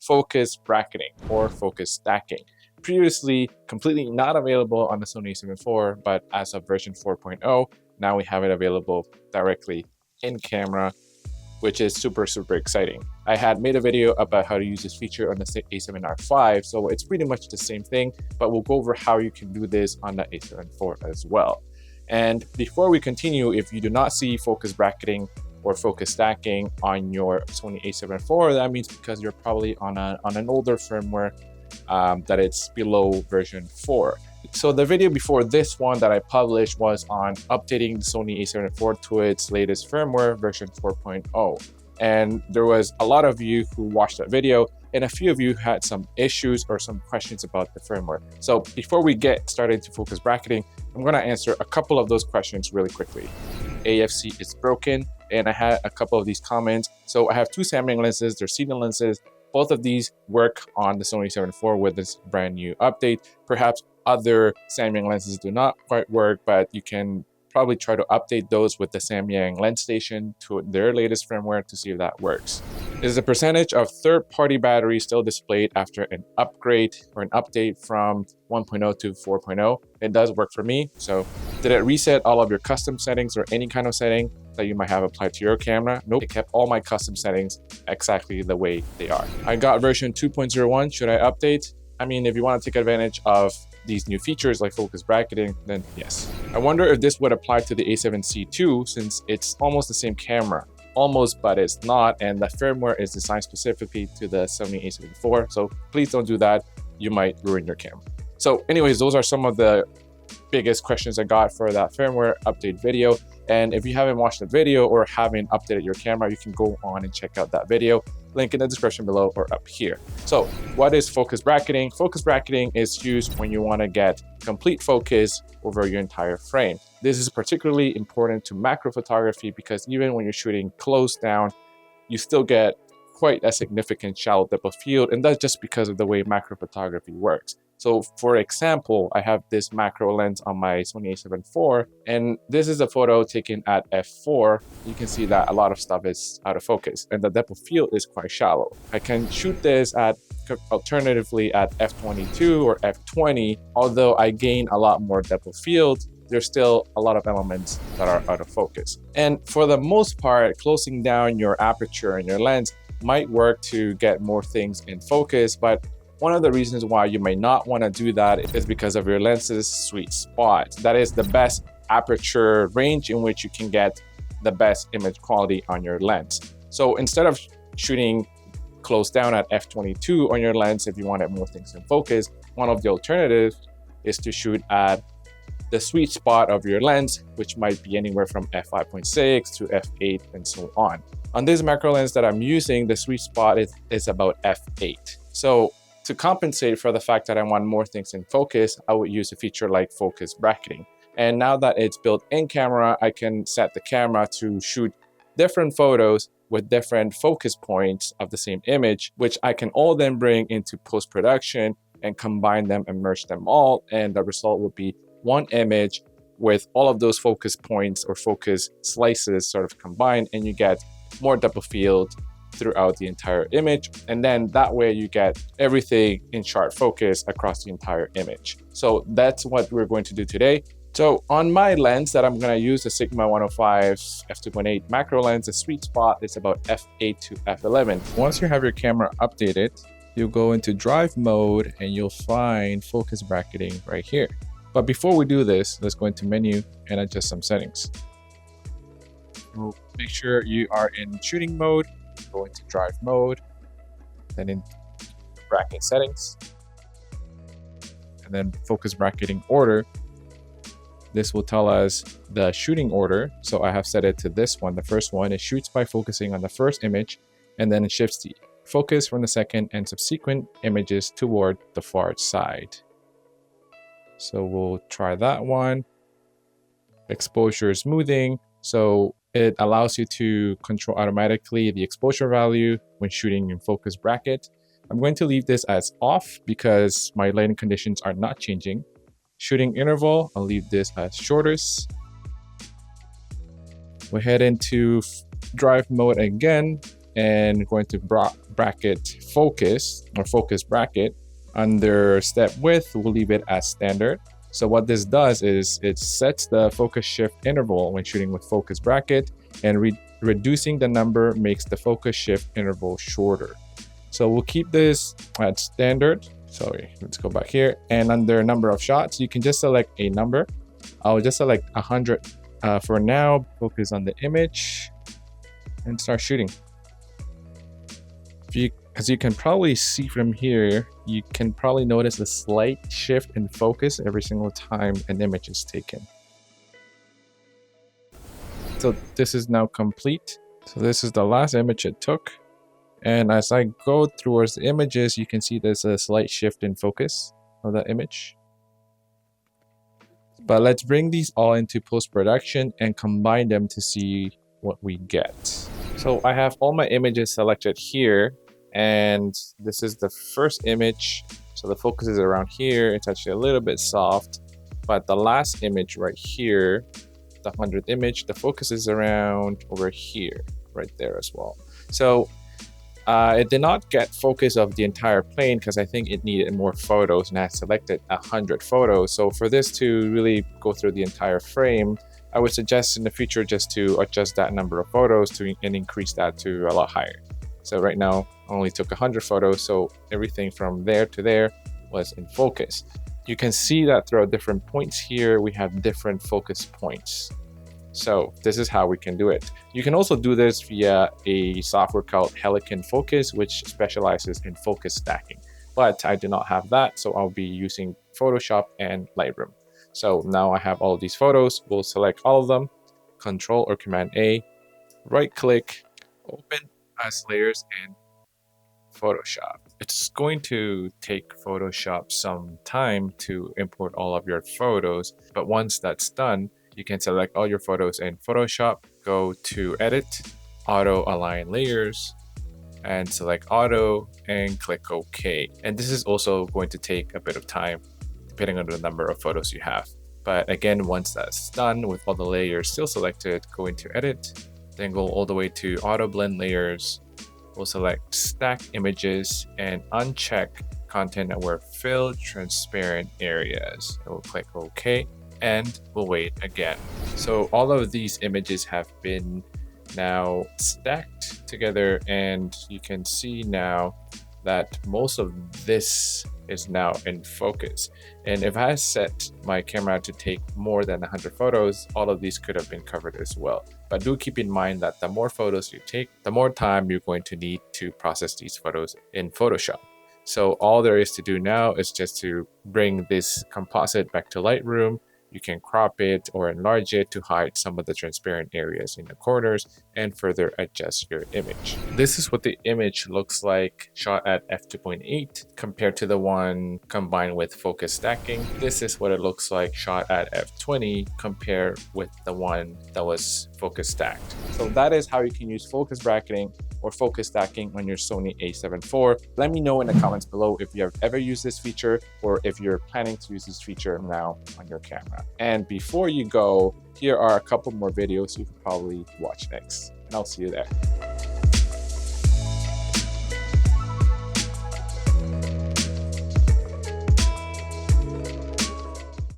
focus bracketing or focus stacking. Previously, completely not available on the Sony a7IV, but as of version 4.0, now we have it available directly in camera, which is super exciting. I had made a video about how to use this feature on the a7R5, so it's pretty much the same thing, but we'll go over how you can do this on the a7IV as well. And before we continue, if you do not see focus bracketing or focus stacking on your Sony a7IV, that means because you're probably on an older firmware that it's below version 4. So the video before this one that I published was on updating the Sony a7IV to its latest firmware, version 4.0. And there was a lot of you who watched that video, and a few of you had some issues or some questions about the firmware. So before we get started to focus bracketing, I'm going to answer a couple of those questions really quickly. AFC is broken, and I had a couple of these comments. So I have two sampling lenses, they're Cine lenses. Both of these work on the Sony a7IV with this brand new update. Perhaps other Samyang lenses do not quite work, but you can probably try to update those with the Samyang lens station to their latest firmware to see if that works. Is the percentage of third-party batteries still displayed after an upgrade or an update from 1.0 to 4.0? It does work for me. So did it reset all of your custom settings or any kind of setting that you might have applied to your camera? Nope, it kept all my custom settings exactly the way they are. I got version 2.01. Should I update? I mean, if you want to take advantage of these new features like focus bracketing, then yes. I wonder if this would apply to the a7C too, since it's almost the same camera. Almost, but it's not, and the firmware is designed specifically to the Sony a7IV, so please don't do that. You might ruin your camera. So anyways, those are some of the biggest questions I got for that firmware update video. And if you haven't watched the video or haven't updated your camera, you can go on and check out that video. Link in the description below or up here. So what is focus bracketing? Focus bracketing is used when you want to get complete focus over your entire frame. This is particularly important to macro photography because even when you're shooting close down, you still get quite a significant shallow depth of field, and that's just because of the way macro photography works. So for example, I have this macro lens on my Sony a7IV, and this is a photo taken at f4. You can see that a lot of stuff is out of focus, and the depth of field is quite shallow. I can shoot this at alternatively at f22 or f20. Although I gain a lot more depth of field, there's still a lot of elements that are out of focus. And for the most part, closing down your aperture and your lens might work to get more things in focus, but one of the reasons why you may not want to do that is because of your lens's sweet spot. That is the best aperture range in which you can get the best image quality on your lens. So instead of shooting close down at f22 on your lens, if you wanted more things in focus, one of the alternatives is to shoot at the sweet spot of your lens, which might be anywhere from f5.6 to f8 and so on. On this macro lens that I'm using, the sweet spot is about f8. So to compensate for the fact that I want more things in focus, I would use a feature like focus bracketing. And now that it's built in camera, I can set the camera to shoot different photos with different focus points of the same image, which I can all then bring into post-production and combine them and merge them all. And the result will be one image with all of those focus points or focus slices sort of combined, and you get more depth of field throughout the entire image. And then that way you get everything in sharp focus across the entire image. So that's what we're going to do today. So on my lens that I'm going to use, the Sigma 105 f2.8 macro lens, the sweet spot is about f8 to f11. Once you have your camera updated, you'll go into drive mode and you'll find focus bracketing right here. But before we do this, let's go into menu and adjust some settings. We'll make sure you are in shooting mode. Go into drive mode, then in bracket settings, and then focus bracketing order. This will tell us the shooting order. So I have set it to this one. The first one, it shoots by focusing on the first image, and then it shifts the focus from the second and subsequent images toward the far side. So we'll try that one. Exposure smoothing. So it allows you to control automatically the exposure value when shooting in focus bracket. I'm going to leave this as off because my lighting conditions are not changing. Shooting interval, I'll leave this as shortest. We'll head into drive mode again. and going to bracket focus or focus bracket. Under step width, we'll leave it as standard. So what this does is it sets the focus shift interval when shooting with focus bracket, and reducing the number makes the focus shift interval shorter. So we'll keep this at standard. Sorry, let's go back here. And under number of shots, you can just select a number. I'll just select 100 for now. Focus on the image and start shooting. As you can probably see from here, you can probably notice a slight shift in focus every single time an image is taken. So this is now complete. So this is the last image it took. And as I go towards the images, you can see there's a slight shift in focus of that image. But let's bring these all into post-production and combine them to see what we get. So I have all my images selected here. And this is the first image. So the focus is around here. It's actually a little bit soft, but the last image right here, the 100th image, the focus is around over here, right there as well. So it did not get focus of the entire plane because I think it needed more photos, and I selected 100 photos. So for this to really go through the entire frame, I would suggest in the future just to adjust that number of photos and increase that to a lot higher. So right now, I only took 100 photos, so everything from there to there was in focus. You can see that throughout different points here, we have different focus points. So this is how we can do it. You can also do this via a software called Helicon Focus, which specializes in focus stacking. But I do not have that, so I'll be using Photoshop and Lightroom. So now I have all of these photos. We'll select all of them, Control or Command A, right click, open as layers in Photoshop. It's going to take Photoshop some time to import all of your photos, but once that's done, you can select all your photos in Photoshop, go to Edit, Auto Align Layers, and select Auto and click OK. And this is also going to take a bit of time depending on the number of photos you have. But again, once that's done with all the layers still selected, go into Edit, then go all the way to Auto Blend Layers. We'll select Stack Images and uncheck Content Aware Fill Transparent Areas. We'll click OK and we'll wait again. So all of these images have been now stacked together, and you can see now that most of this is now in focus. And if I set my camera to take more than 100 photos, all of these could have been covered as well. But do keep in mind that the more photos you take, the more time you're going to need to process these photos in Photoshop. So all there is to do now is just to bring this composite back to Lightroom. You can crop it or enlarge it to hide some of the transparent areas in the corners and further adjust your image. This is what the image looks like shot at f2.8 compared to the one combined with focus stacking. This is what it looks like shot at f20 compared with the one that was focus stacked. So that is how you can use focus bracketing or focus stacking on your Sony a7 IV. Let me know in the comments below if you have ever used this feature or if you're planning to use this feature now on your camera. And before you go, here are a couple more videos you could probably watch next, and I'll see you there.